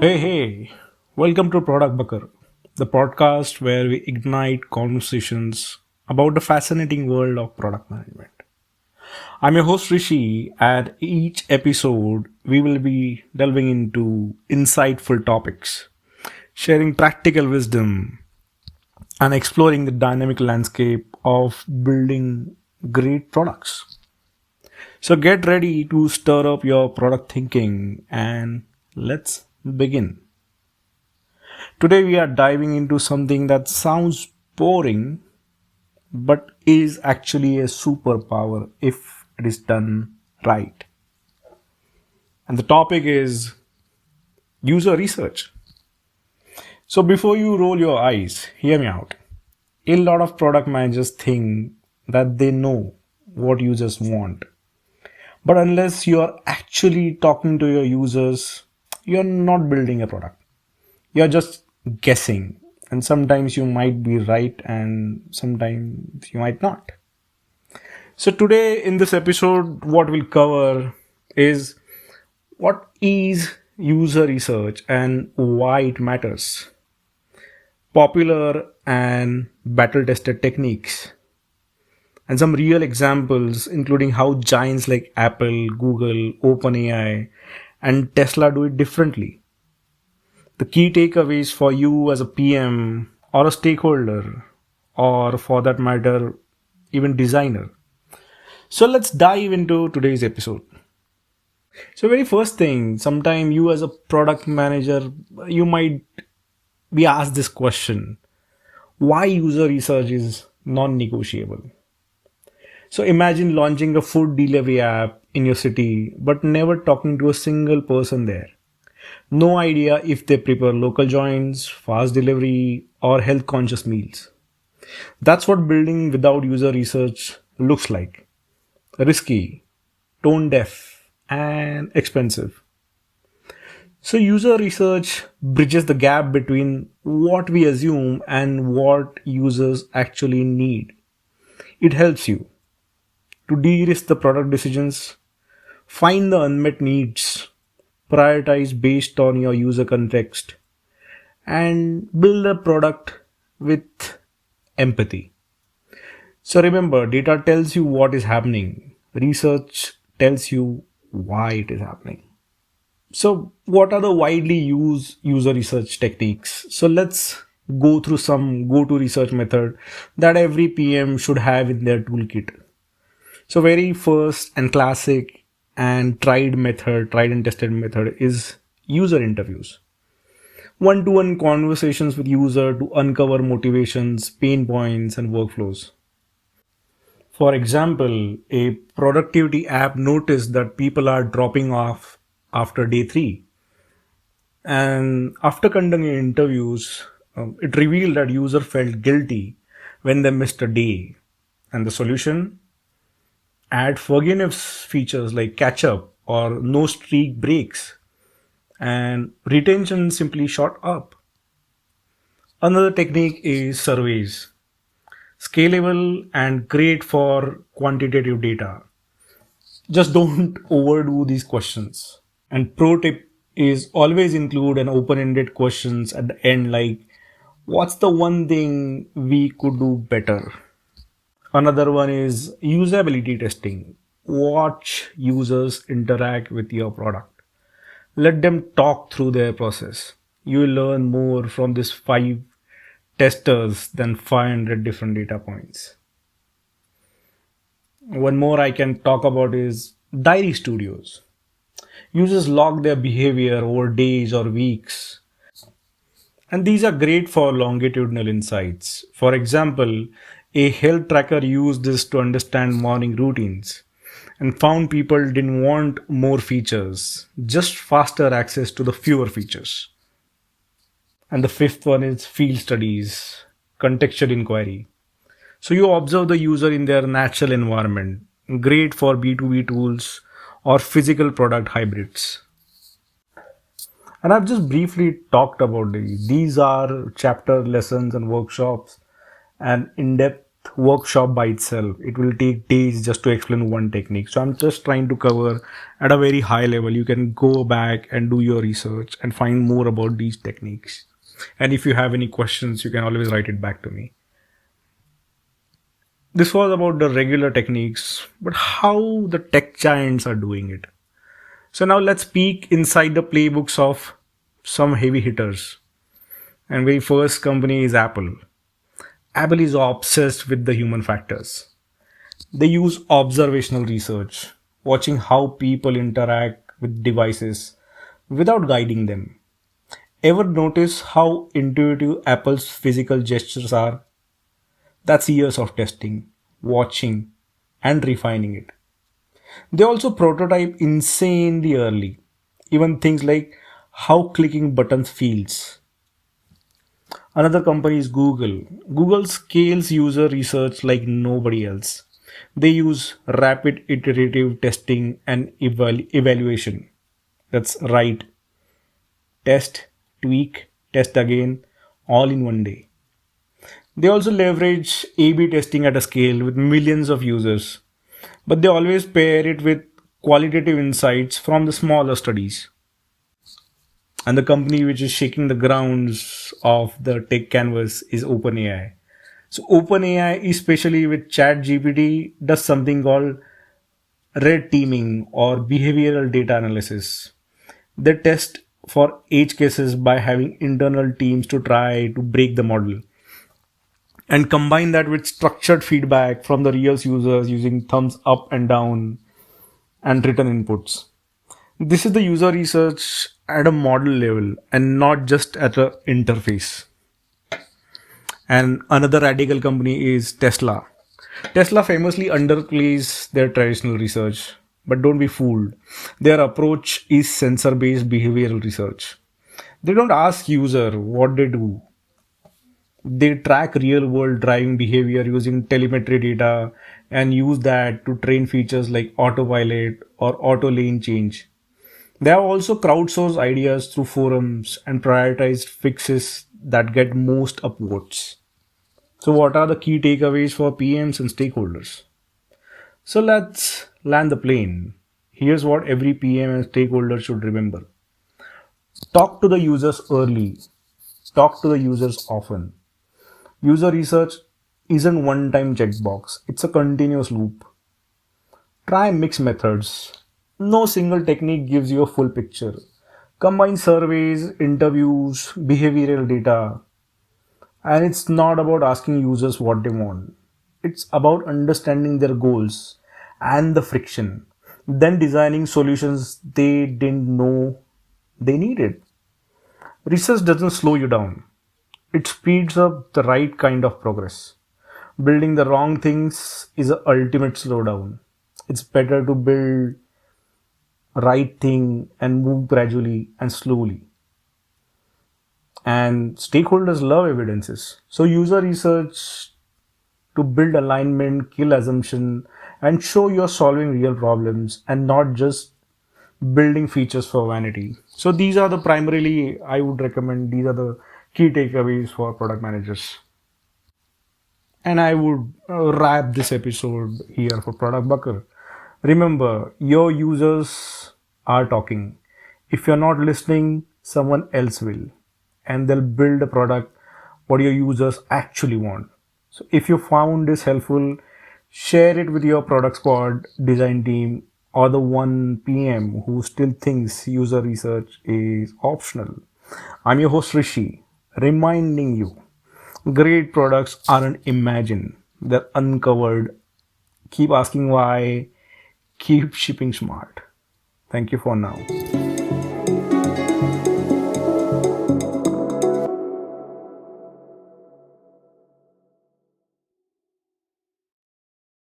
Hey, welcome to Product Bakar, the podcast where we ignite conversations about the fascinating world of product management. I'm your host Rishi, and each episode we will be delving into insightful topics, sharing practical wisdom, and exploring the dynamic landscape of building great products. So get ready to stir up your product thinking and let's begin. Today, we are diving into something that sounds boring but is actually a superpower if it is done right. And the topic is user research. So, before you roll your eyes, hear me out. A lot of product managers think that they know what users want. But unless you're actually talking to your users, you're not building a product. You're just guessing. And sometimes you might be right and sometimes you might not. So today in this episode, what we'll cover is what is user research and why it matters. Popular and battle tested techniques. And some real examples, including how giants like Apple, Google, OpenAI, and Tesla do it differently. The key takeaways for you as a PM or a stakeholder, or for that matter, even designer. So let's dive into today's episode. So, very first thing, sometime you as a product manager, you might be asked this question: why user research is non-negotiable? So imagine launching a food delivery app in your city, but never talking to a single person there. No idea if they prepare local joints, fast delivery, or health conscious meals. That's what building without user research looks like: risky, tone deaf, and expensive. So, user research bridges the gap between what we assume and what users actually need. It helps you to de risk the product decisions, find the unmet needs, prioritize based on your user context, and build a product with empathy. So remember, data tells you what is happening, research tells you why it is happening. So, what are the widely used user research techniques? So, let's go through some go to research method that every PM should have in their toolkit. So, very first and classic and tried and tested method is user interviews. One-to-one conversations with user to uncover motivations, pain points, and workflows. For example, a productivity app noticed that people are dropping off after day three. And after conducting interviews, it revealed that user felt guilty when they missed a day. And the solution? Add forgiveness features like catch up or no streak breaks. And retention simply shot up. Another technique is surveys, scalable and great for quantitative data. Just don't overdo these questions. And pro tip is always include an open-ended questions at the end like what's the one thing we could do better? Another one is usability testing. Watch users interact with your product. Let them talk through their process. You will learn more from these five testers than 500 different data points. One more I can talk about is diary studios. Users log their behavior over days or weeks, and these are great for longitudinal insights. For example, a health tracker used this to understand morning routines and found people didn't want more features, just faster access to the fewer features. And the fifth one is field studies, contextual inquiry. So you observe the user in their natural environment, great for B2B tools or physical product hybrids. And I've just briefly talked about these. These are chapter lessons and workshops and in depth workshop by itself. It will take days just to explain one technique. So I'm just trying to cover at a very high level. You can go back and do your research and find more about these techniques. And if you have any questions, you can always write it back to me. This was about the regular techniques, but how the tech giants are doing it. So now let's peek inside the playbooks of some heavy hitters. And very first company is Apple. Apple is obsessed with the human factors. They use observational research, watching how people interact with devices without guiding them. Ever notice how intuitive Apple's physical gestures are? That's years of testing, watching, and refining it. They also prototype insanely early, even things like how clicking buttons feels. Another company is Google. Google scales user research like nobody else. They use rapid iterative testing and evaluation. That's right. Test, tweak, test again, all in one day. They also leverage A B testing at a scale with millions of users, but they always pair it with qualitative insights from the smaller studies. And the company which is shaking the grounds of the tech canvas is OpenAI. So OpenAI, especially with ChatGPT, does something called red teaming or behavioral data analysis. They test for edge cases by having internal teams to try to break the model and combine that with structured feedback from the real users using thumbs up and down and written inputs. This is the user research at a model level and not just at a interface. And another radical company is Tesla. Tesla famously underplays their traditional research, but don't be fooled. Their approach is sensor based behavioral research. They don't ask user what they do. They track real world driving behavior using telemetry data and use that to train features like autopilot or auto lane change. They have also crowdsourced ideas through forums and prioritized fixes that get most upvotes. So, what are the key takeaways for PMs and stakeholders? So, let's land the plane. Here's what every PM and stakeholder should remember: talk to the users early, talk to the users often. User research isn't one time checkbox, it's a continuous loop. Try mixed methods. No single technique gives you a full picture. Combine surveys, interviews, behavioral data, and it's not about asking users what they want. It's about understanding their goals and the friction, then designing solutions they didn't know they needed. Research doesn't slow you down, it speeds up the right kind of progress. Building the wrong things is the ultimate slowdown. It's better to build right thing and move gradually and slowly. And stakeholders love evidences. So user research to build alignment, kill assumption, and show you're solving real problems and not just building features for vanity. So these are the primarily I would recommend, these are the key takeaways for product managers. And I would wrap this episode here for Product Bakar. Remember, your users are talking. If you're not listening, someone else will. And they'll build a product what your users actually want. So if you found this helpful, share it with your product squad, design team, or the one PM who still thinks user research is optional. I'm your host Rishi, reminding you great products aren't imagined, they're uncovered. Keep asking why, keep shipping smart. Thank you for now.